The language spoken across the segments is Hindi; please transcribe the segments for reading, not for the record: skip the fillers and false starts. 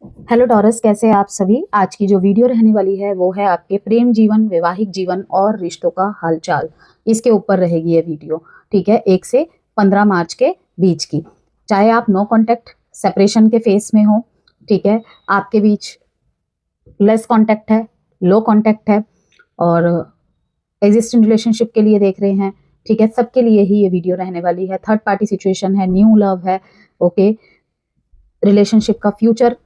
हेलो टॉरस, कैसे हैं आप सभी। आज की जो वीडियो रहने वाली है वो है आपके प्रेम जीवन, वैवाहिक जीवन और रिश्तों का हालचाल। इसके ऊपर रहेगी ये वीडियो। ठीक है, 1 से 15 मार्च के बीच की। चाहे आप नो कांटेक्ट सेपरेशन के फेस में हो, ठीक है, आपके बीच लेस कांटेक्ट है, लो कांटेक्ट है और एग्जिस्टिंग रिलेशनशिप के लिए देख रहे हैं, ठीक है, सबके लिए ही ये वीडियो रहने वाली है। थर्ड पार्टी सिचुएशन है, न्यू लव है, ओके, रिलेशनशिप का फ्यूचर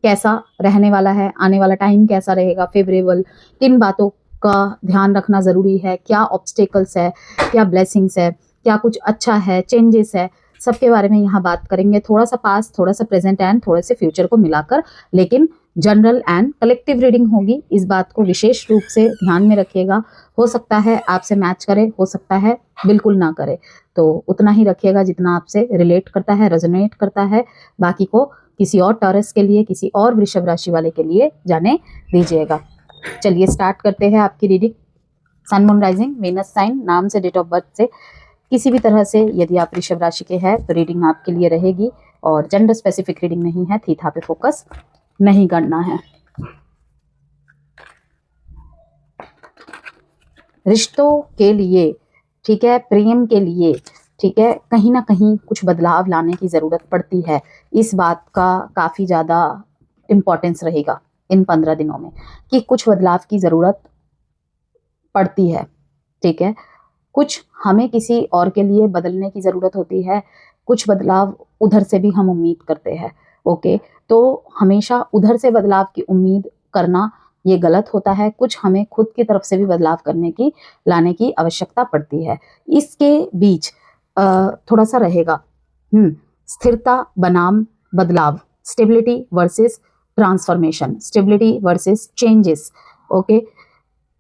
कैसा रहने वाला है, आने वाला टाइम कैसा रहेगा, फेवरेबल, किन बातों का ध्यान रखना ज़रूरी है, क्या ऑब्स्टेकल्स है, क्या ब्लेसिंग्स है, क्या कुछ अच्छा है, चेंजेस है, सबके बारे में यहाँ बात करेंगे। थोड़ा सा पास्ट, थोड़ा सा प्रेजेंट एंड थोड़े से फ्यूचर को मिलाकर, लेकिन जनरल एंड कलेक्टिव रीडिंग होगी। इस बात को विशेष रूप से ध्यान में रखिएगा। हो सकता है आपसे मैच करे, हो सकता है बिल्कुल ना करे, तो उतना ही रखिएगा जितना आपसे रिलेट करता है, रेजोनेट करता है। बाकी को किसी और टॉरस के लिए, किसी और वृषभ राशि वाले के लिए जाने दीजिएगा। चलिए स्टार्ट करते हैं आपकी रीडिंग। सन, मून, राइजिंग, वीनस साइन, नाम से, डेट ऑफ बर्थ से, किसी भी तरह से यदि आप वृषभ राशि के हैं तो रीडिंग आपके लिए रहेगी। और जेंडर स्पेसिफिक रीडिंग नहीं है, थीथा पे फोकस नहीं करना है। रिश्तों के लिए, ठीक है, प्रेम के लिए, ठीक है, कहीं ना कहीं कुछ बदलाव लाने की ज़रूरत पड़ती है। इस बात का काफ़ी ज़्यादा इम्पोर्टेंस रहेगा इन 15 दिनों में कि कुछ बदलाव की ज़रूरत पड़ती है। ठीक है, कुछ हमें किसी और के लिए बदलने की ज़रूरत होती है, कुछ बदलाव उधर से भी हम उम्मीद करते हैं। ओके, तो हमेशा उधर से बदलाव की उम्मीद करना ये गलत होता है। कुछ हमें खुद की तरफ से भी बदलाव करने की, लाने की आवश्यकता पड़ती है। इसके बीच थोड़ा सा रहेगा स्थिरता बनाम बदलाव, stability versus transformation, stability versus changes. Okay,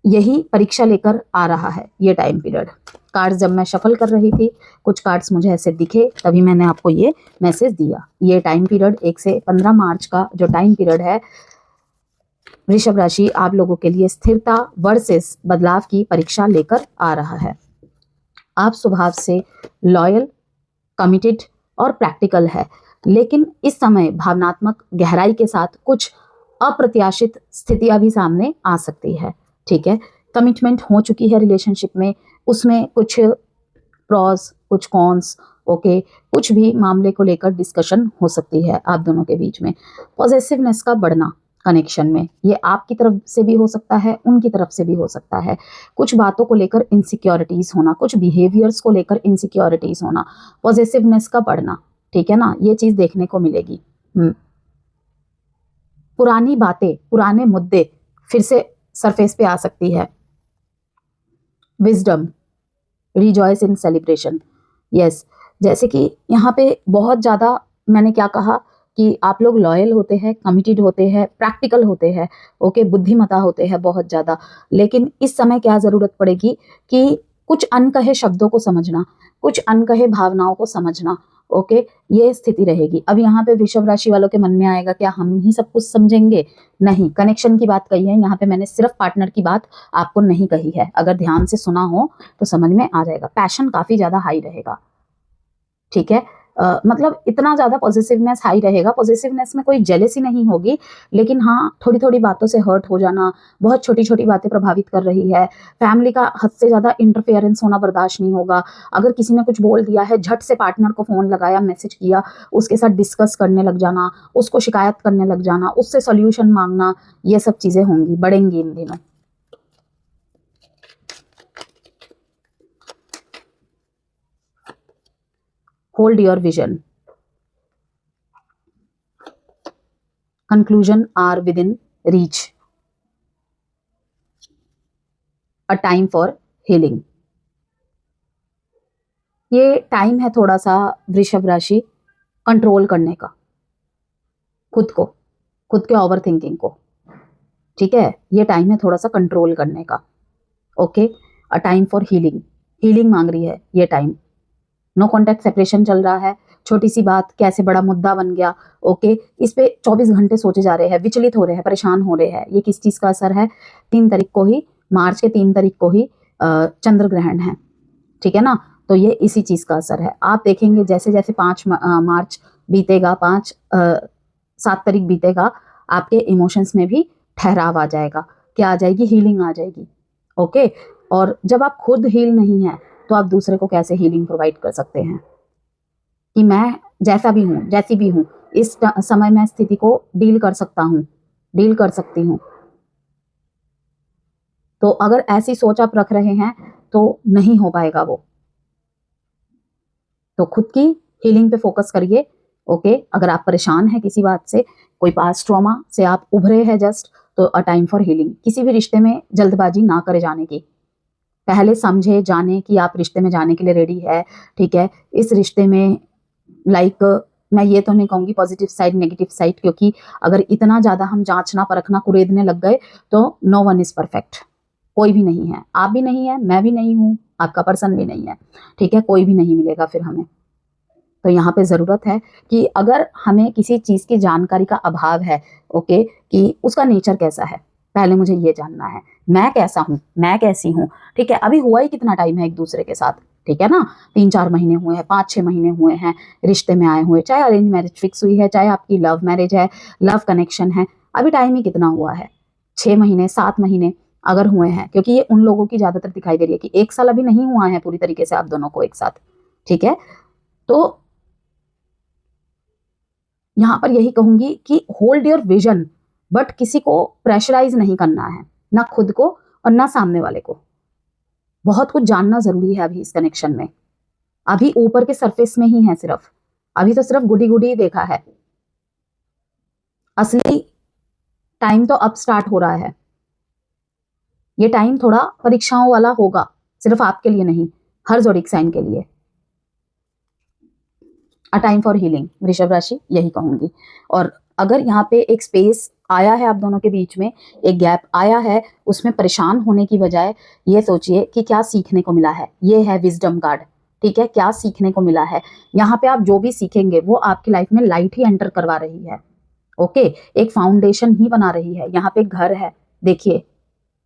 यही परीक्षा लेकर आ रहा है ये टाइम पीरियड। कार्ड्स जब मैं शफल कर रही थी, कुछ कार्ड्स मुझे ऐसे दिखे, तभी मैंने आपको ये मैसेज दिया। ये टाइम पीरियड 1 से 15 मार्च का जो टाइम पीरियड है, वृषभ राशि आप लोगों के लिए स्थिरता वर्सेस बदलाव की परीक्षा लेकर आ रहा है। आप स्वभाव से लॉयल, कमिटेड और प्रैक्टिकल है, लेकिन इस समय भावनात्मक गहराई के साथ कुछ अप्रत्याशित स्थितियां भी सामने आ सकती है। ठीक है, कमिटमेंट हो चुकी है रिलेशनशिप में, उसमें कुछ प्रॉस, कुछ कॉन्स, ओके, कुछ भी मामले को लेकर डिस्कशन हो सकती है आप दोनों के बीच में। पॉजेसिवनेस का बढ़ना कनेक्शन में, ये आपकी तरफ से भी हो सकता है, उनकी तरफ से भी हो सकता है। कुछ बातों को लेकर इनसिक्योरिटीज होना, कुछ बिहेवियर्स को लेकर इनसिक्योरिटीज होना, पॉजेसिवनेस का बढ़ना, ठीक है ना, ये चीज देखने को मिलेगी। पुरानी बातें, पुराने मुद्दे फिर से सरफेस पे आ सकती है। विजडम, रिजॉयस इन सेलिब्रेशन, यस, जैसे कि यहाँ पे बहुत ज़्यादा मैंने क्या कहा कि आप लोग लॉयल होते हैं, कमिटेड होते हैं, प्रैक्टिकल होते हैं, ओके, बुद्धिमता होते हैं बहुत ज़्यादा, लेकिन इस समय क्या ज़रूरत पड़ेगी कि कुछ अनकहे शब्दों को समझना, कुछ अनकहे भावनाओं को समझना। ओके, ये स्थिति रहेगी। अब यहाँ पे वृषभ राशि वालों के मन में आएगा क्या हम ही सब कुछ समझेंगे? नहीं, कनेक्शन की बात कही है यहाँ पे मैंने, सिर्फ पार्टनर की बात आपको नहीं कही है। अगर ध्यान से सुना हो तो समझ में आ जाएगा। पैशन काफी ज्यादा हाई रहेगा, ठीक है, मतलब इतना ज्यादा पॉजिटिवनेस हाई रहेगा। पॉजिटिवनेस में कोई जेलेसी नहीं होगी, लेकिन हाँ, थोड़ी थोड़ी बातों से हर्ट हो जाना, बहुत छोटी छोटी बातें प्रभावित कर रही है। फैमिली का हद से ज्यादा इंटरफेरेंस होना बर्दाश्त नहीं होगा। अगर किसी ने कुछ बोल दिया है, झट से पार्टनर को फोन लगाया, मैसेज किया, उसके साथ डिस्कस करने लग जाना, उसको शिकायत करने लग जाना, उससे सोल्यूशन मांगना, ये सब चीजें होंगी, बढ़ेंगी इन दिनों। Hold your vision. Conclusion are within reach. A time for healing. ये टाइम है थोड़ा सा वृषभ राशि कंट्रोल करने का, खुद को, खुद के ओवर थिंकिंग को। ठीक है, ये टाइम है थोड़ा सा कंट्रोल करने का। Okay, a time for healing, healing मांग रही है ये टाइम। नो कॉन्टैक्ट सेपरेशन चल रहा है, छोटी सी बात कैसे बड़ा मुद्दा बन गया। ओके, इस पे 24 घंटे सोचे जा रहे हैं, विचलित हो रहे हैं, परेशान हो रहे हैं। ये किस चीज का असर है? 3 तारीख को ही, मार्च के 3 तारीख को ही चंद्र ग्रहण है, ठीक है ना, तो ये इसी चीज का असर है। आप देखेंगे जैसे जैसे 5 मार्च बीतेगा, 7 तारीख बीतेगा, आपके इमोशंस में भी ठहराव आ जाएगा, क्या आ जाएगी, हीलिंग आ जाएगी। ओके, और जब आप खुद हील नहीं है तो आप दूसरे को कैसे हीलिंग प्रोवाइड कर सकते हैं? कि मैं जैसा भी हूँ, जैसी भी हूँ, इस समय मैं स्थिति को डील कर सकता हूँ, डील कर सकती हूँ। तो अगर ऐसी सोच आप रख रहे हैं तो नहीं हो पाएगा वो। तो खुद की हीलिंग पे फोकस करिए। ओके, अगर आप परेशान हैं किसी बात से, कोई पास्ट ट्रॉमा से आप उभरे हैं जस्ट, तो अ टाइम फॉर हीलिंग। किसी भी रिश्ते में जल्दबाजी ना करे जाने की, पहले समझे जाने कि आप रिश्ते में जाने के लिए रेडी है। ठीक है, इस रिश्ते में मैं ये तो नहीं कहूँगी पॉजिटिव साइड नेगेटिव साइड, क्योंकि अगर इतना ज़्यादा हम जांचना परखना कुरेदने लग गए तो नो वन इज़ परफेक्ट, कोई भी नहीं है। आप भी नहीं है, मैं भी नहीं हूँ, आपका पर्सन भी नहीं है। ठीक है, कोई भी नहीं मिलेगा फिर हमें। तो यहाँ पे ज़रूरत है कि अगर हमें किसी चीज़ की जानकारी का अभाव है, ओके, कि उसका नेचर कैसा है, पहले मुझे ये जानना है, मैं कैसा हूँ, मैं कैसी हूँ। ठीक है, अभी हुआ ही कितना टाइम है एक दूसरे के साथ, ठीक है ना, 3-4 महीने हुए हैं, 5-6 महीने हुए हैं रिश्ते में आए हुए, चाहे अरेंज मैरिज फिक्स हुई है, चाहे आपकी लव मैरिज है, लव कनेक्शन है, अभी टाइम ही कितना हुआ है, 6 महीने 7 महीने अगर हुए हैं, क्योंकि ये उन लोगों की ज़्यादातर दिखाई दे रही है कि 1 साल अभी नहीं हुआ है पूरी तरीके से आप दोनों को एक साथ। ठीक है, तो यहाँ पर यही कहूंगी कि होल्ड योर विजन, बट किसी को प्रेशराइज नहीं करना है, ना खुद को और ना सामने वाले को। बहुत कुछ जानना जरूरी है अभी इस कनेक्शन में। अभी ऊपर के सरफेस में ही है सिर्फ, अभी तो सिर्फ गुडी गुडी देखा है। असली टाइम तो अब स्टार्ट हो रहा है। ये टाइम थोड़ा परीक्षाओं वाला होगा, सिर्फ आपके लिए नहीं, हर ज़ोडिक साइन के लिए। अ टाइम फॉर हीलिंग, वृषभ राशि, यही कहूंगी। और अगर यहाँ पे एक स्पेस आया है आप दोनों के बीच में, एक गैप आया है, उसमें परेशान होने की बजाय ये सोचिए कि क्या सीखने को मिला है। ये है विजडम कार्ड। ठीक है, क्या सीखने को मिला है। यहाँ पे आप जो भी सीखेंगे वो आपकी लाइफ में लाइट ही एंटर करवा रही है। ओके, एक फाउंडेशन ही बना रही है। यहाँ पे एक घर है, देखिए।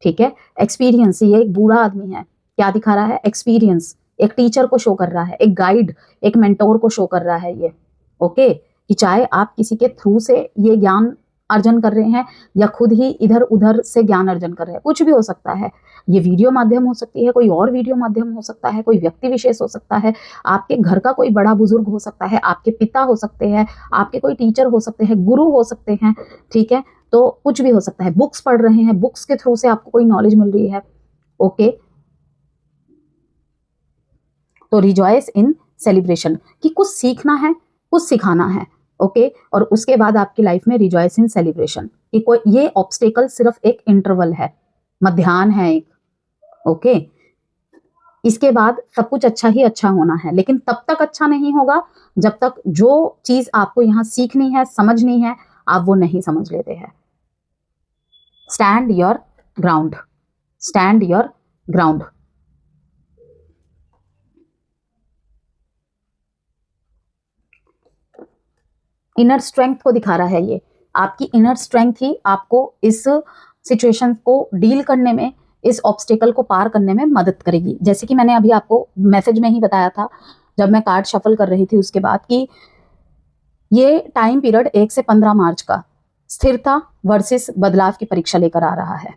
ठीक है, एक्सपीरियंस, ये एक बूढ़ा आदमी है, क्या दिखा रहा है, एक्सपीरियंस, एक टीचर को शो कर रहा है, एक गाइड, एक मेंटोर को शो कर रहा है ये। ओके, कि चाहे आप किसी के थ्रू से ये ज्ञान अर्जन कर रहे हैं या खुद ही इधर उधर से ज्ञान अर्जन कर रहे हैं, कुछ भी हो सकता है। ये वीडियो माध्यम हो सकती है, कोई और वीडियो माध्यम हो सकता है, कोई व्यक्ति विशेष हो सकता है, आपके घर का कोई बड़ा बुजुर्ग हो सकता है, आपके पिता हो सकते हैं, आपके कोई टीचर हो सकते हैं, गुरु हो सकते हैं। ठीक है, तो कुछ भी हो सकता है। बुक्स पढ़ रहे हैं, बुक्स के थ्रू से आपको कोई नॉलेज मिल रही है। ओके, तो रिजॉयस इन सेलिब्रेशन, कि कुछ सीखना है, कुछ सिखाना है। ओके, और उसके बाद आपकी लाइफ में रिजॉयस इन सेलिब्रेशन, कि कोई ये ऑब्स्टेकल सिर्फ एक इंटरवल है, मध्याह्न है एक। ओके, इसके बाद सब कुछ अच्छा ही अच्छा होना है, लेकिन तब तक अच्छा नहीं होगा जब तक जो चीज आपको यहाँ सीखनी है, समझनी है, आप वो नहीं समझ लेते हैं। Stand your ground, stand your ground. Inner strength को दिखा रहा है ये। आपकी इनर स्ट्रेंथ ही आपको इस सिचुएशन को डील करने में, इस ऑब्स्टेकल को पार करने में मदद करेगी। जैसे कि मैंने अभी आपको मैसेज में ही बताया था जब मैं कार्ड शफल कर रही थी उसके बाद, कि ये टाइम पीरियड 1 से 15 मार्च का स्थिरता वर्सेस बदलाव की परीक्षा लेकर आ रहा है।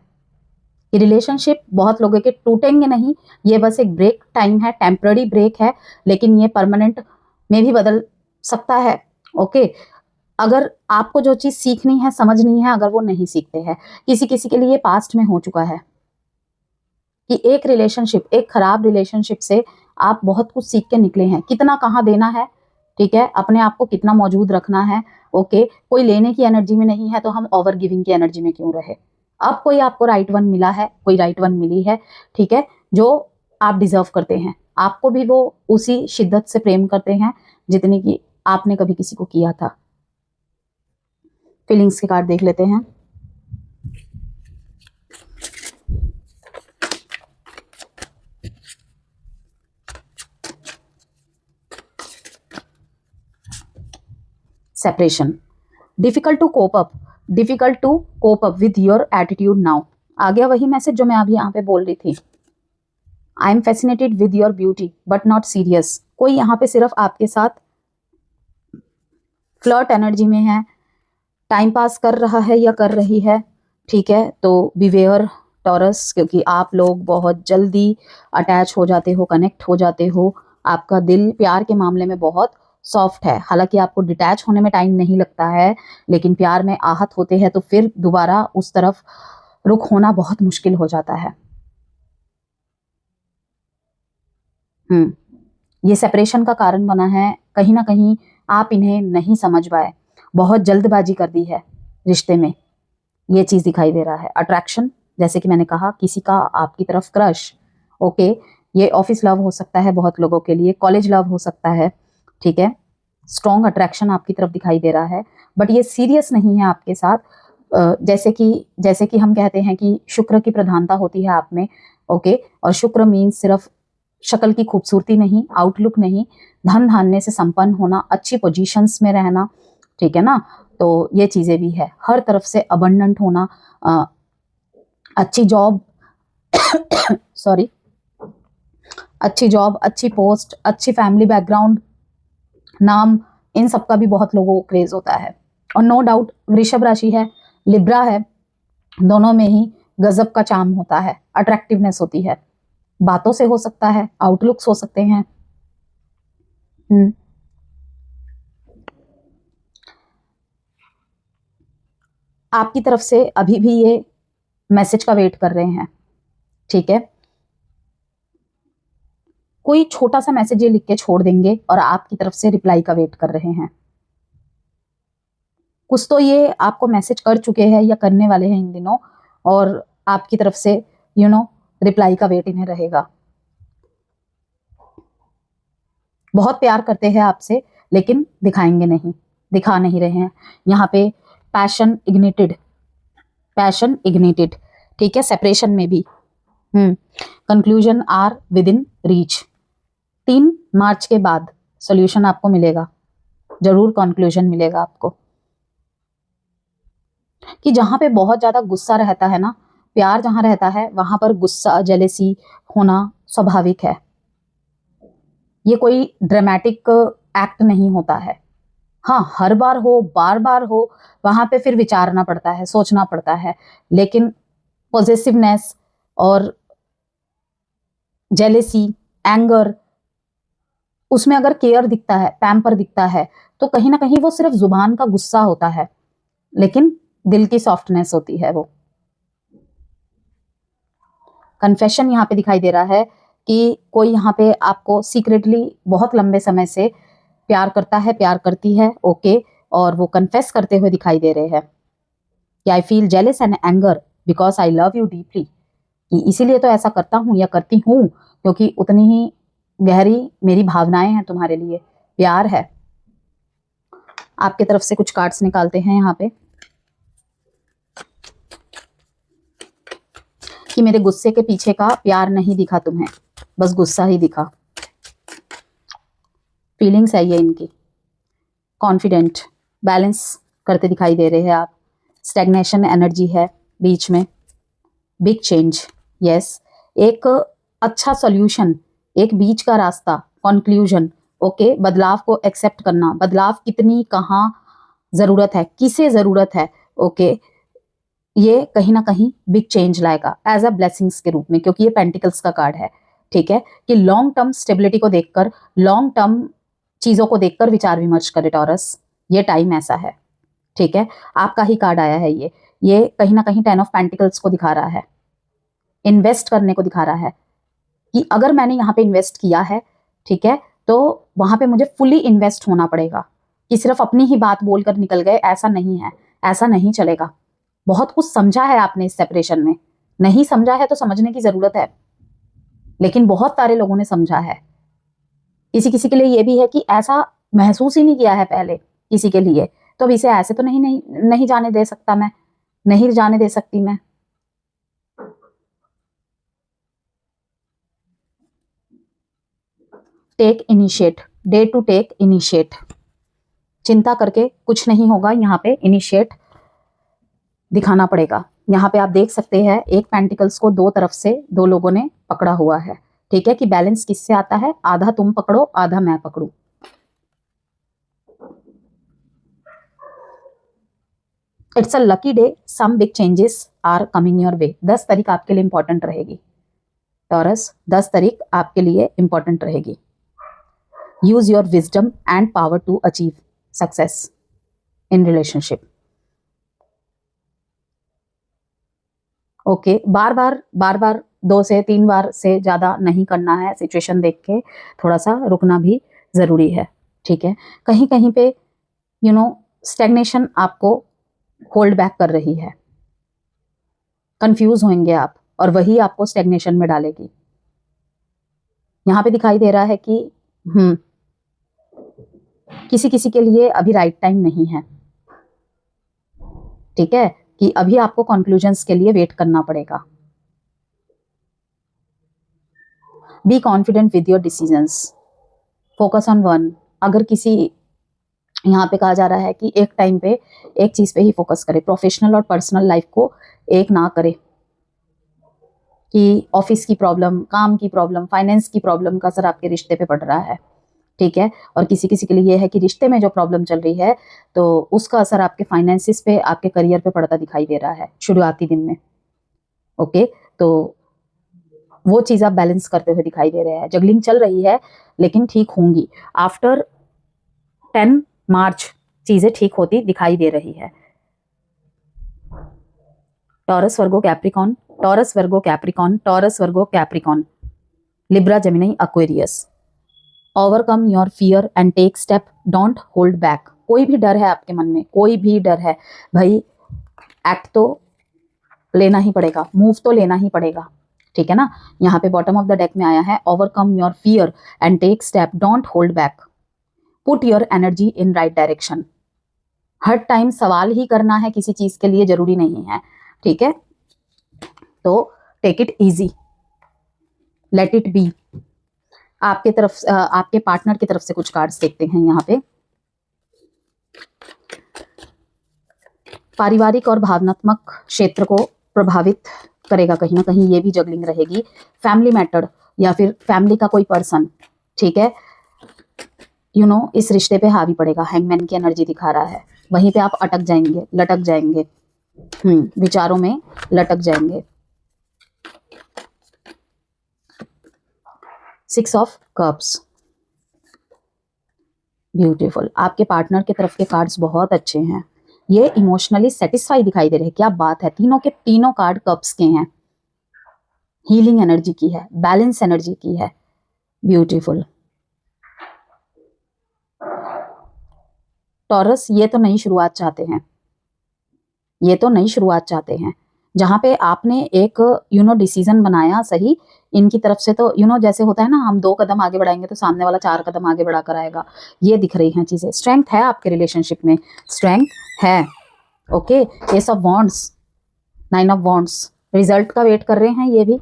ये रिलेशनशिप बहुत लोगों के टूटेंगे नहीं, ये बस एक ब्रेक टाइम है, टेम्पररी ब्रेक है, लेकिन ये परमानेंट में भी बदल सकता है। ओके, अगर आपको जो चीज सीखनी है, समझनी है, अगर वो नहीं सीखते हैं, किसी किसी के लिए पास्ट में हो चुका है कि एक रिलेशनशिप, एक खराब रिलेशनशिप से आप बहुत कुछ सीख के निकले हैं, कितना कहाँ देना है। ठीक है, अपने आप को कितना मौजूद रखना है। ओके, कोई लेने की एनर्जी में नहीं है तो हम ओवर गिविंग की एनर्जी में क्यों रहे। अब कोई आपको राइट वन मिला है, कोई राइट वन मिली है, ठीक है, जो आप डिजर्व करते हैं, आपको भी वो उसी शिद्दत से प्रेम करते हैं जितनी कि आपने कभी किसी को किया था। फीलिंग्स के कार्ड देख लेते हैं। Separation, difficult to cope up, difficult to cope up with your attitude now. आ गया वही मैसेज जो मैं अभी यहाँ पे बोल रही थी। I am fascinated with your beauty but not serious. कोई यहाँ पे सिर्फ आपके साथ फ्लर्ट एनर्जी में है, टाइम पास कर रहा है या कर रही है, ठीक है, तो बिवेयर टॉरस, क्योंकि आप लोग बहुत जल्दी अटैच हो जाते हो, कनेक्ट हो जाते हो। आपका दिल प्यार के मामले में बहुत सॉफ्ट है। हालांकि आपको डिटैच होने में टाइम नहीं लगता है, लेकिन प्यार में आहत होते हैं तो फिर दोबारा उस तरफ रुख होना बहुत मुश्किल हो जाता है। ये सेपरेशन का कारण बना है। कहीं ना कहीं आप इन्हें नहीं समझ पाए, बहुत जल्दबाजी कर दी है रिश्ते में, ये चीज दिखाई दे रहा है। अट्रैक्शन, जैसे कि मैंने कहा, किसी का आपकी तरफ क्रश, ओके, ये ऑफिस लव हो सकता है बहुत लोगों के लिए, कॉलेज लव हो सकता है, ठीक है। स्ट्रॉन्ग अट्रैक्शन आपकी तरफ दिखाई दे रहा है, बट ये सीरियस नहीं है आपके साथ। जैसे कि हम कहते हैं कि शुक्र की प्रधानता होती है आप में, ओके, और शुक्र मीन्स सिर्फ शक्ल की खूबसूरती नहीं, आउटलुक नहीं, धन धान्य से संपन्न होना, अच्छी पोजीशंस में रहना, ठीक है ना। तो ये चीजें भी है, हर तरफ से अबंडेंट होना, अच्छी जॉब सॉरी, अच्छी जॉब, अच्छी पोस्ट, अच्छी फैमिली बैकग्राउंड, नाम, इन सब का भी बहुत लोगों को क्रेज होता है। और नो डाउट वृषभ राशि है, लिब्रा है, दोनों में ही गजब का चार्म होता है, अट्रैक्टिवनेस होती है। बातों से हो सकता है, आउटलुक्स हो सकते हैं। आपकी तरफ से अभी भी ये मैसेज का वेट कर रहे हैं, ठीक है। कोई छोटा सा मैसेज ये लिख के छोड़ देंगे और आपकी तरफ से रिप्लाई का वेट कर रहे हैं। कुछ तो ये आपको मैसेज कर चुके हैं या करने वाले हैं इन दिनों, और आपकी तरफ से रिप्लाई का वेट इन्हें रहेगा। बहुत प्यार करते हैं आपसे, लेकिन दिखाएंगे नहीं, दिखा नहीं रहे हैं। यहाँ पे पैशन इग्निटेड, ठीक है, सेपरेशन में भी। Conclusion are within reach. 3 मार्च के बाद सॉल्यूशन आपको मिलेगा, जरूर कंक्लूजन मिलेगा आपको। कि जहां पे बहुत ज्यादा गुस्सा रहता है ना, प्यार जहां रहता है वहां पर गुस्सा, जेलेसी होना स्वाभाविक है। ये कोई ड्रामेटिक एक्ट नहीं होता है। हाँ, हर बार हो, बार बार हो, वहां पे फिर विचारना पड़ता है, सोचना पड़ता है। लेकिन पॉजिटिवनेस और जेलेसी, एंगर, उसमें अगर केयर दिखता है, पैम्पर दिखता है, तो कहीं ना कहीं वो सिर्फ जुबान का गुस्सा होता है, लेकिन दिल की सॉफ्टनेस होती है वो। कन्फेशन यहाँ पे दिखाई दे रहा है कि कोई यहाँ पे आपको सीक्रेटली बहुत लंबे समय से प्यार करता है, प्यार करती है, ओके, और वो कन्फेस करते हुए दिखाई दे रहे हैं कि I feel jealous and anger because I love you deeply, कि इसीलिए तो ऐसा करता हूँ या करती हूँ क्योंकि उतनी ही गहरी मेरी भावनाएं हैं तुम्हारे लिए, प्यार है। आपके तरफ से कुछ कार्ड्स निकालते हैं यहाँ पे कि मेरे गुस्से के पीछे का प्यार नहीं दिखा तुम्हें, बस गुस्सा ही दिखा। फीलिंग्स है ये इनकी। कॉन्फिडेंट, बैलेंस करते दिखाई दे रहे हैं आप। स्टैग्नेशन एनर्जी है बीच में। बिग चेंज, यस, एक अच्छा सॉल्यूशन, एक बीच का रास्ता, कंक्लूजन, ओके, बदलाव को एक्सेप्ट करना। बदलाव कितनी, कहाँ जरूरत है, किसे जरूरत है, ओके, ये कहीं ना कहीं बिग चेंज लाएगा एज अ ब्लेसिंग्स के रूप में, क्योंकि ये पेंटिकल्स का कार्ड है, ठीक है। कि लॉन्ग टर्म स्टेबिलिटी को देखकर, लॉन्ग टर्म चीजों को देखकर विचार विमर्श करे टॉरस, ये टाइम ऐसा है, ठीक है। आपका ही कार्ड आया है ये कहीं ना कहीं 10 ऑफ पेंटिकल्स को दिखा रहा है, इन्वेस्ट करने को दिखा रहा है कि अगर मैंने यहाँ पे इन्वेस्ट किया है, ठीक है, तो वहां पे मुझे फुली इन्वेस्ट होना पड़ेगा। कि सिर्फ अपनी ही बात बोलकर निकल गए, ऐसा नहीं है, ऐसा नहीं चलेगा। बहुत कुछ समझा है आपने इस सेपरेशन में, नहीं समझा है तो समझने की जरूरत है, लेकिन बहुत सारे लोगों ने समझा है। किसी किसी के लिए ये भी है कि ऐसा महसूस ही नहीं किया है पहले किसी के लिए, तो अब इसे ऐसे तो नहीं जाने दे सकता मैं, नहीं जाने दे सकती मैं। Take initiate, dare to take initiate. चिंता करके कुछ नहीं होगा, यहाँ पे इनिशिएट दिखाना पड़ेगा। यहाँ पे आप देख सकते हैं एक पेंटिकल्स को दो तरफ से दो लोगों ने पकड़ा हुआ है, ठीक है, कि बैलेंस किससे आता है, आधा तुम पकड़ो आधा मैं पकड़ू। It's a lucky day, some big changes are coming your way. 10 तारीख आपके लिए इंपॉर्टेंट रहेगी टॉरस, 10 तारीख आपके लिए इंपॉर्टेंट रहेगी। Use your wisdom and power to achieve success in relationship. Okay, बार बार 2 से 3 बार से ज़्यादा नहीं करना है, सिचुएशन देख के थोड़ा सा रुकना भी ज़रूरी है, ठीक है। कहीं कहीं पे स्टैग्नेशन आपको होल्ड बैक कर रही है, कंफ्यूज होंगे आप और वही आपको स्टैग्नेशन में डालेगी। यहाँ पे दिखाई दे रहा है कि किसी किसी के लिए अभी राइट टाइम नहीं है, ठीक है, कि अभी आपको कंक्लूजन्स के लिए वेट करना पड़ेगा। Be confident with your decisions, focus on one. अगर किसी यहाँ पे कहा जा रहा है कि एक टाइम पे एक चीज पे ही फोकस करे, प्रोफेशनल और पर्सनल लाइफ को एक ना करे कि ऑफिस की प्रॉब्लम, काम की प्रॉब्लम, फाइनेंस की प्रॉब्लम का असर आपके रिश्ते पे पड़ रहा है, ठीक है। और किसी किसी के लिए ये है कि रिश्ते में जो प्रॉब्लम चल रही है तो उसका असर आपके फाइनेंसिस पे, आपके करियर पे पड़ता दिखाई दे रहा है शुरुआती दिन में। ओके, तो वो चीज आप बैलेंस करते हुए दिखाई दे रहे हैं। जगलिंग चल रही है लेकिन ठीक होंगी। आफ्टर 10 मार्च चीजें ठीक होती दिखाई दे रही है। Taurus Virgo Capricorn, Taurus Virgo Capricorn, Taurus Virgo Capricorn, Libra Gemini Aquarius. Overcome your fear and take step, don't hold back. कोई भी डर है आपके मन में, कोई भी डर है भाई, एक्ट तो लेना ही पड़ेगा, मूव तो लेना ही पड़ेगा, ठीक है ना। यहाँ पे बॉटम ऑफ द डेक में आया है overcome your fear and take step, don't hold back, put your energy in right direction. हर टाइम सवाल ही करना है किसी चीज के लिए जरूरी नहीं है, ठीक है। तो take it easy, let it be. आपके तरफ, आपके पार्टनर की तरफ से कुछ कार्ड्स देखते हैं यहाँ पे। पारिवारिक और भावनात्मक क्षेत्र को प्रभावित करेगा कहीं ना कहीं, ये भी जगलिंग रहेगी। फैमिली मैटर या फिर फैमिली का कोई पर्सन, ठीक है, इस रिश्ते पे हावी पड़ेगा। हैंगमैन की एनर्जी दिखा रहा है, वहीं पे आप अटक जाएंगे, लटक जाएंगे, विचारों में लटक जाएंगे। 6 ऑफ कप्स, ब्यूटीफुल। आपके पार्टनर की तरफ के कार्ड्स बहुत अच्छे हैं, ये इमोशनली सेटिस्फाई दिखाई दे रहे हैं। क्या बात है, तीनों के तीनों कार्ड कप्स के हैं, हीलिंग एनर्जी की है, बैलेंस एनर्जी की है, ब्यूटीफुल। टॉरस ये तो नई शुरुआत चाहते हैं, ये तो नई शुरुआत चाहते हैं, जहां पे आपने एक डिसीजन बनाया सही इनकी तरफ से। तो जैसे होता है ना, हम 2 कदम आगे बढ़ाएंगे तो सामने वाला 4 कदम आगे बढ़ाकर आएगा, ये दिख रही हैं चीजें। स्ट्रेंथ है आपके रिलेशनशिप में, स्ट्रेंथ है। Okay, S of wands, 9 of wands, result का वेट कर रहे हैं ये भी।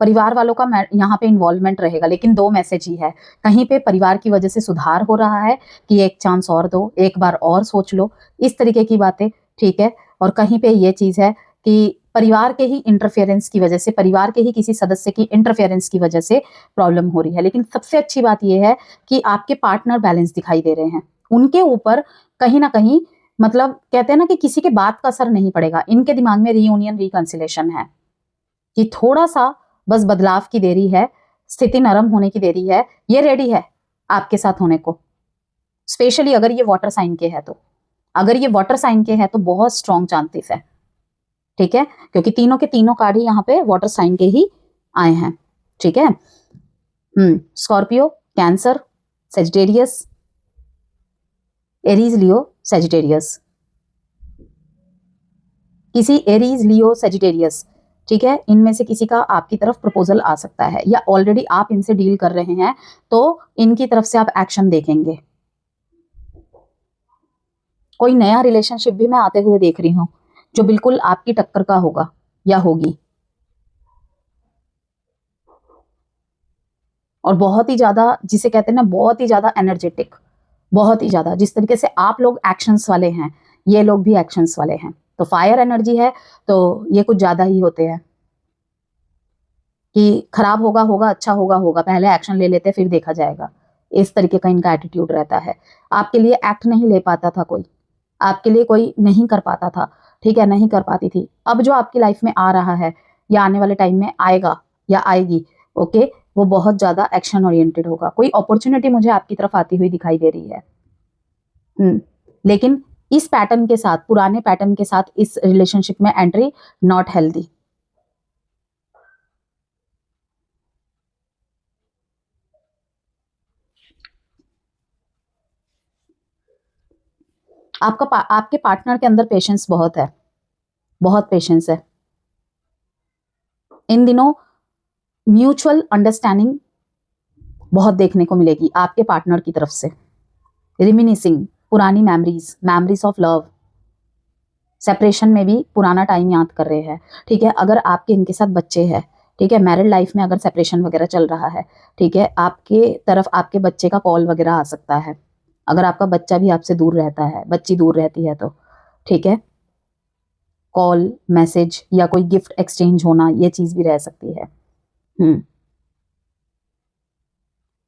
परिवार वालों का यहाँ पे इन्वॉल्वमेंट रहेगा, लेकिन 2 मैसेज ही है। कहीं पे परिवार की वजह से सुधार हो रहा है कि एक चांस और दो, एक बार और सोच लो, इस तरीके की बातें, ठीक है। और कहीं पे ये चीज है कि परिवार के ही इंटरफेरेंस की वजह से, परिवार के ही किसी सदस्य की इंटरफेरेंस की वजह से प्रॉब्लम हो रही है। लेकिन सबसे अच्छी बात यह है कि आपके पार्टनर बैलेंस दिखाई दे रहे हैं, उनके ऊपर कहीं ना कहीं, मतलब कहते हैं ना कि किसी के बात का असर नहीं पड़ेगा। इनके दिमाग में रीयूनियन, रिकंसिलेशन है कि थोड़ा सा बस बदलाव की देरी है, स्थिति नरम होने की देरी है, ये रेडी है आपके साथ होने को। स्पेशली अगर ये वाटर साइन के है तो, अगर ये वाटर साइन के है तो बहुत स्ट्रॉन्ग चांसेस है, ठीक है, क्योंकि तीनों के तीनों कार्ड ही यहाँ पे वाटर साइन के ही आए हैं, ठीक है। स्कॉर्पियो, कैंसर, सेजिटेरियस, एरीज, लियो, सेजिटेरियस, किसी एरीज, लियो, सेजिटेरियस, ठीक है, इनमें से किसी का आपकी तरफ प्रपोजल आ सकता है, या ऑलरेडी आप इनसे डील कर रहे हैं तो इनकी तरफ से आप एक्शन देखेंगे। कोई नया रिलेशनशिप भी मैं आते हुए देख रही हूं जो बिल्कुल आपकी टक्कर का होगा या होगी, और बहुत ही ज्यादा, जिसे कहते हैं ना, बहुत ही ज्यादा एनर्जेटिक, बहुत ही ज्यादा। जिस तरीके से आप लोग एक्शंस वाले हैं, ये लोग भी एक्शंस वाले हैं। तो फायर एनर्जी है तो ये कुछ ज्यादा ही होते हैं कि खराब होगा होगा, अच्छा होगा होगा, पहले एक्शन ले लेते फिर देखा जाएगा, इस तरीके का इनका एटीट्यूड रहता है। आपके लिए एक्ट नहीं ले पाता था कोई, आपके लिए कोई नहीं कर पाता था, ठीक है, नहीं कर पाती थी। अब जो आपकी लाइफ में आ रहा है या आने वाले टाइम में आएगा या आएगी, ओके, वो बहुत ज्यादा एक्शन ओरिएंटेड होगा। कोई अपॉर्चुनिटी मुझे आपकी तरफ आती हुई दिखाई दे रही है। लेकिन इस पैटर्न के साथ, पुराने पैटर्न के साथ इस रिलेशनशिप में एंट्री नॉट हेल्दी। आपके पार्टनर के अंदर पेशेंस बहुत है, बहुत पेशेंस है। इन दिनों म्यूचुअल अंडरस्टैंडिंग बहुत देखने को मिलेगी आपके पार्टनर की तरफ से। रिमिनिसिंग पुरानी मेमोरीज ऑफ लव, सेपरेशन में भी पुराना टाइम याद कर रहे हैं, ठीक है। अगर आपके इनके साथ बच्चे हैं, ठीक है, मैरिड लाइफ में अगर सेपरेशन वगैरह चल रहा है, ठीक है, आपके तरफ आपके बच्चे का कॉल वगैरह आ सकता है। अगर आपका बच्चा भी आपसे दूर रहता है, बच्ची दूर रहती है, तो ठीक है, कॉल, मैसेज या कोई गिफ्ट एक्सचेंज होना, ये चीज भी रह सकती है।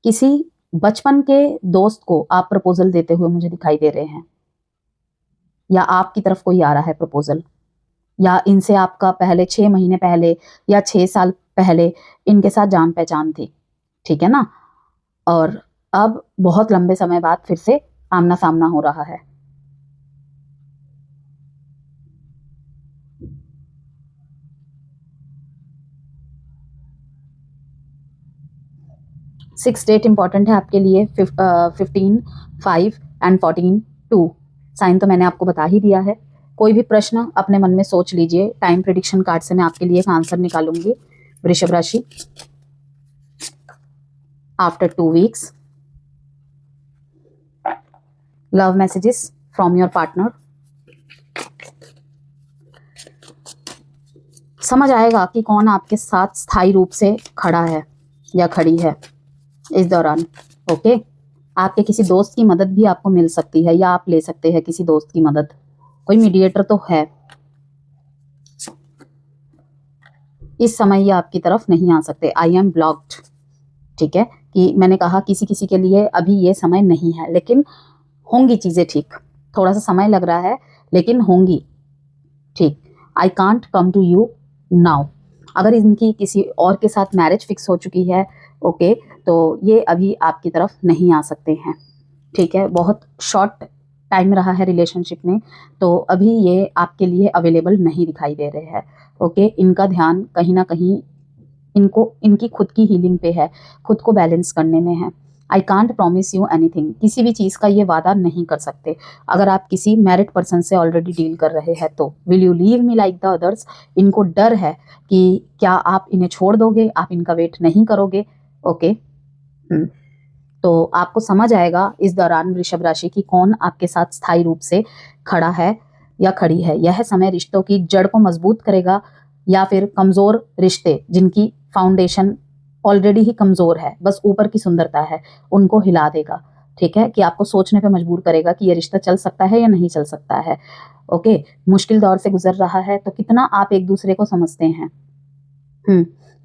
किसी बचपन के दोस्त को आप प्रपोजल देते हुए मुझे दिखाई दे रहे हैं, या आपकी तरफ कोई आ रहा है प्रपोजल, या इनसे आपका पहले 6 महीने पहले या 6 साल पहले इनके साथ जान पहचान थी, ठीक है ना, और अब बहुत लंबे समय बाद फिर से आमना सामना हो रहा है। सिक्स डेट इंपॉर्टेंट है आपके लिए, 15, 5 एंड 14, 2। साइन तो मैंने आपको बता ही दिया है। कोई भी प्रश्न अपने मन में सोच लीजिए, टाइम प्रेडिक्शन कार्ड से मैं आपके लिए एक आंसर निकालूंगी। वृषभ राशि, after 2 weeks, love messages from your partner. समझ आएगा कि कौन आपके साथ स्थायी रूप से खड़ा है या खड़ी है इस दौरान, ओके। आपके किसी दोस्त की मदद भी आपको मिल सकती है, या आप ले सकते हैं किसी दोस्त की मदद। कोई मीडिएटर तो है। इस समय ये आपकी तरफ नहीं आ सकते। आई एम ब्लॉक्ड, ठीक है, कि मैंने कहा किसी किसी के लिए अभी ये समय नहीं है, लेकिन होंगी चीजें ठीक। थोड़ा सा समय लग रहा है, लेकिन होंगी ठीक। I can't come to you now. अगर इनकी किसी और के साथ मैरिज फिक्स हो चुकी है, ओके, तो ये अभी आपकी तरफ नहीं आ सकते हैं, ठीक है। बहुत शॉर्ट टाइम रहा है रिलेशनशिप में, तो अभी ये आपके लिए अवेलेबल नहीं दिखाई दे रहे हैं, ओके। इनका ध्यान कहीं ना कहीं इनकी खुद की हीलिंग पे है, खुद को बैलेंस करने में है। I can't promise you anything, किसी भी चीज़ का ये वादा नहीं कर सकते। अगर आप किसी मैरिड पर्सन से ऑलरेडी डील कर रहे हैं, तो will you leave me like the others. इनको डर है कि क्या आप इन्हें छोड़ दोगे, आप इनका वेट नहीं करोगे, ओके। तो आपको समझ आएगा इस दौरान वृषभ राशि की कौन आपके साथ स्थायी रूप से खड़ा है या खड़ी है। यह समय रिश्तों की जड़ को मजबूत करेगा, या फिर कमजोर रिश्ते जिनकी फाउंडेशन ऑलरेडी ही कमजोर है, बस ऊपर की सुंदरता है, उनको हिला देगा, ठीक है, कि आपको सोचने पे मजबूर करेगा कि ये रिश्ता चल सकता है या नहीं चल सकता है, ओके। मुश्किल दौर से गुजर रहा है, तो कितना आप एक दूसरे को समझते हैं,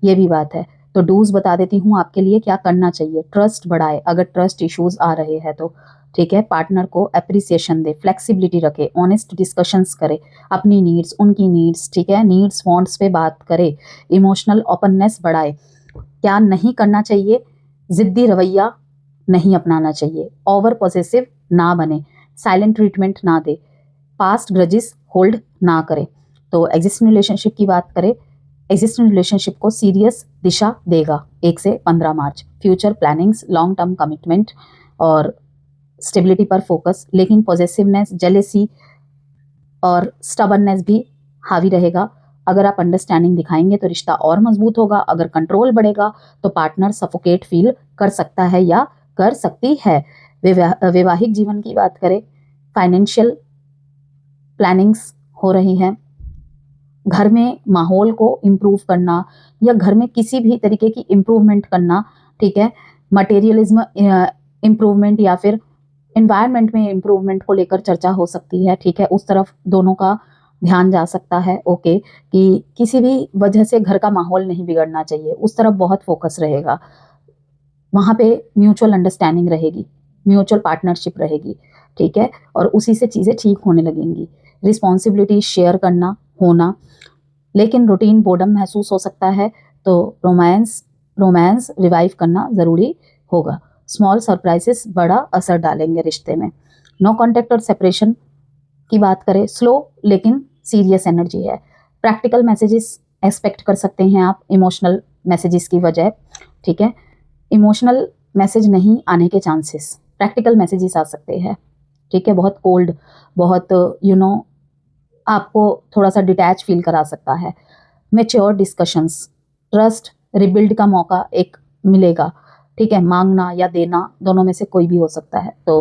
ये भी बात है। तो डूज बता देती हूँ आपके लिए क्या करना चाहिए। ट्रस्ट बढ़ाए, अगर ट्रस्ट इश्यूज आ रहे हैं तो, ठीक है। पार्टनर को अप्रिसिएशन दे, फ्लेक्सिबिलिटी रखे, ऑनेस्ट डिस्कशंस करे, अपनी नीड्स, उनकी नीड्स, ठीक है, नीड्स वांट्स पे बात करे, इमोशनल ओपननेस बढ़ाए। क्या नहीं करना चाहिए, जिद्दी रवैया नहीं अपनाना चाहिए, ओवर पॉसेसिव ना बने, साइलेंट ट्रीटमेंट ना दे, पास्ट ग्रजेस होल्ड ना करे। तो एग्जिस्टिंग रिलेशनशिप की बात करें, एग्जिस्टिंग रिलेशनशिप को सीरियस दिशा देगा 1 से 15 मार्च। Future plannings, long term commitment और स्टेबिलिटी पर फोकस, लेकिन पॉजेसिवनेस, जेलेसी और स्टबर्ननेस भी हावी रहेगा। अगर आप अंडरस्टैंडिंग दिखाएंगे तो रिश्ता और मजबूत होगा। अगर कंट्रोल बढ़ेगा तो पार्टनर सफोकेट फील कर सकता है या कर सकती है। वैवाहिक जीवन की बात करें, फाइनेंशियल प्लानिंग्स हो रही हैं। घर में माहौल को इम्प्रूव करना, या घर में किसी भी तरीके की इम्प्रूवमेंट करना, ठीक है। मटेरियलिज्म इम्प्रूवमेंट या फिर एनवायरनमेंट में इम्प्रूवमेंट को लेकर चर्चा हो सकती है, ठीक है। उस तरफ दोनों का ध्यान जा सकता है, ओके, कि किसी भी वजह से घर का माहौल नहीं बिगड़ना चाहिए, उस तरफ बहुत फोकस रहेगा। वहाँ पे म्यूचुअल अंडरस्टैंडिंग रहेगी, म्यूचुअल पार्टनरशिप रहेगी, ठीक है, और उसी से चीज़ें ठीक होने लगेंगी। रिस्पॉन्सिबिलिटी शेयर करना होना, लेकिन रूटीन बोर्डम महसूस हो सकता है, तो रोमांस रिवाइव करना ज़रूरी होगा। स्मॉल सरप्राइजेस बड़ा असर डालेंगे रिश्ते में। नो कॉन्टैक्ट और सेपरेशन की बात करें, स्लो लेकिन सीरियस एनर्जी है। प्रैक्टिकल मैसेजेस एक्सपेक्ट कर सकते हैं आप इमोशनल मैसेजेस की वजह, ठीक है। इमोशनल मैसेज नहीं आने के चांसेस, प्रैक्टिकल मैसेजेस आ सकते हैं, ठीक है। बहुत कोल्ड, बहुत आपको थोड़ा सा डिटैच फील करा सकता है। मैच्योर डिस्कशंस, ट्रस्ट रिबिल्ड का मौका एक मिलेगा, ठीक है। मांगना या देना दोनों में से कोई भी हो सकता है। तो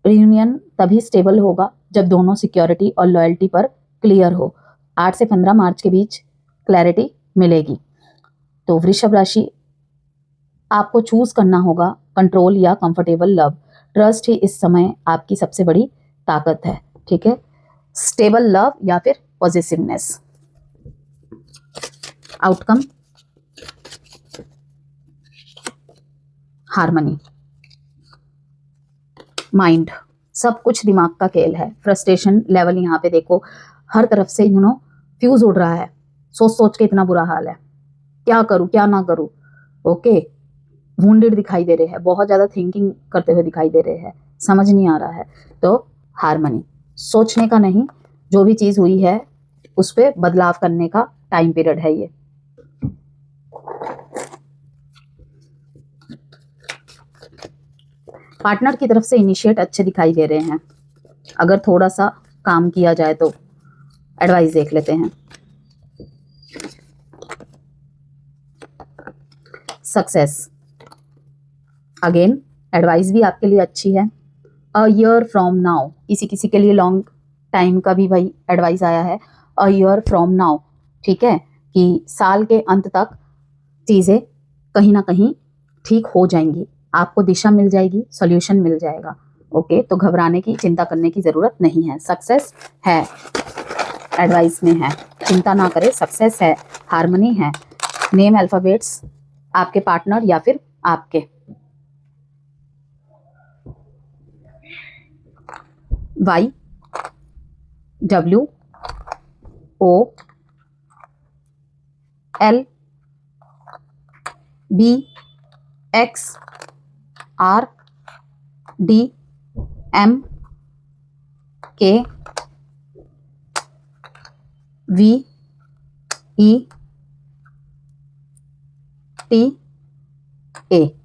रियूनियन तभी स्टेबल होगा जब दोनों सिक्योरिटी और लॉयल्टी पर क्लियर हो। 8 से 15 मार्च के बीच क्लैरिटी मिलेगी। तो वृषभ राशि, आपको चूज करना होगा कंट्रोल या कंफर्टेबल लव। ट्रस्ट ही इस समय आपकी सबसे बड़ी ताकत है, ठीक है। स्टेबल लव या फिर पॉजिटिवनेस। Outcome harmony. माइंड, सब कुछ दिमाग का खेल है। फ्रस्ट्रेशन लेवल यहाँ पे देखो, हर तरफ से फ्यूज उड़ रहा है, सोच सोच के इतना बुरा हाल है, क्या करूँ क्या ना करूँ। ओके, वुंडेड दिखाई दे रहे हैं, बहुत ज़्यादा थिंकिंग करते हुए दिखाई दे रहे हैं, समझ नहीं आ रहा है। तो हार्मनी, सोचने का नहीं, जो भी चीज़ हुई है उस पर बदलाव करने का टाइम पीरियड है ये। पार्टनर की तरफ से इनिशिएट अच्छे दिखाई दे रहे हैं, अगर थोड़ा सा काम किया जाए तो। एडवाइस देख लेते हैं। सक्सेस, अगेन एडवाइस भी आपके लिए अच्छी है। अ ईयर फ्रॉम नाउ, किसी किसी के लिए लॉन्ग टाइम का भी भाई एडवाइस आया है। अ ईयर फ्रॉम नाउ, ठीक है, कि साल के अंत तक चीज़ें कहीं ना कहीं ठीक हो जाएंगी, आपको दिशा मिल जाएगी, सॉल्यूशन मिल जाएगा। ओके, तो घबराने की, चिंता करने की ज़रूरत नहीं है। सक्सेस है, एडवाइस में है, चिंता ना करें, सक्सेस है, हार्मनी है। नेम अल्फ़ाबेट्स आपके पार्टनर या फिर आपके। Y, W, O, L, B, X, R, D, M, K, V, E, T, ए।